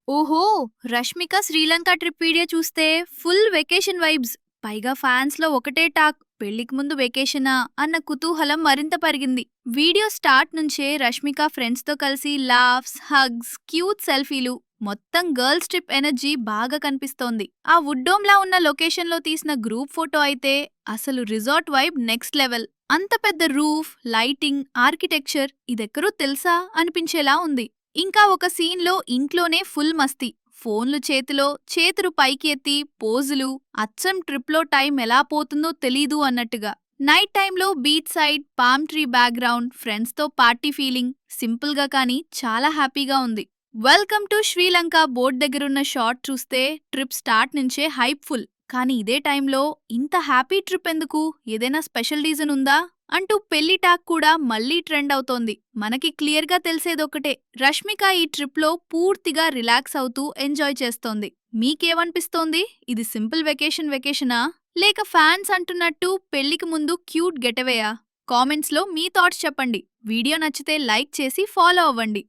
ఓహో! 'Rashmika Sri Lanka trip' video చూస్తే full vacation vibes. పైగా ఫ్యాన్స్‌లో ఒకటే టాక్ పెళ్లికి ముందు వెకేషనా అన్న కుతూహలం మరింత పెరిగింది. వీడియో స్టార్ట్ నుంచే రష్మిక ఫ్రెండ్స్‌తో కలిసి లాఫ్స్, హగ్స్, క్యూట్ సెల్ఫీలు మొత్తం గర్ల్స్ ట్రిప్ ఎనర్జీ బాగా కనిపిస్తోంది. ఆ వుడ్డోమ్‌లా ఉన్న లొకేషన్‌లో తీసిన గ్రూప్ ఫోటో అయితే అసలు రిసార్ట్ వైబ్ నెక్స్ట్ లెవెల్. అంత పెద్ద రూఫ్, లైటింగ్, ఆర్కిటెక్చర్ ఇదెక్కడో తెలుసా అనిపించేలా ఉంది. ఇంకా ఒక సీన్‌లో ఇంట్లోనే ఫుల్ మస్తీ. ఫోన్లు చేతిలో, చేతులు పైకి ఎత్తి పోజులు, అచ్చం ట్రిప్‌లో టైం ఎలా పోతుందో తెలీదు అన్నట్టుగా. నైట్ టైంలో beach side, palm tree background, ఫ్రెండ్స్‌తో పార్టీ ఫీలింగ్ సింపుల్‌గా కానీ చాలా హ్యాపీగా ఉంది. వెల్కమ్ టు శ్రీలంక బోర్డ్ దగ్గరున్న షాట్ చూస్తే ట్రిప్ స్టార్ట్ నుంచే హైప్ ఫుల్. కానీ ఇదే టైంలో ఇంత హ్యాపీ ట్రిప్ ఎందుకు? ఏదైనా స్పెషల్ రీజన్ ఉందా? అంటూ పెళ్లి టాక్ కూడా మళ్ళీ ట్రెండ్ అవుతోంది. మనకి క్లియర్‌గా తెలిసేదొక్కటే, రష్మిక ఈ ట్రిప్‌లో పూర్తిగా రిలాక్స్ అవుతూ ఎంజాయ్ చేస్తోంది. మీకేమనిపిస్తోంది? ఇది సింపుల్ వెకేషనా? లేక ఫ్యాన్స్ అంటున్నట్టు పెళ్లికి ముందు క్యూట్ గెటవేయా? కామెంట్స్‌లో మీ థాట్స్ చెప్పండి. వీడియో నచ్చితే లైక్ చేసి ఫాలో అవ్వండి.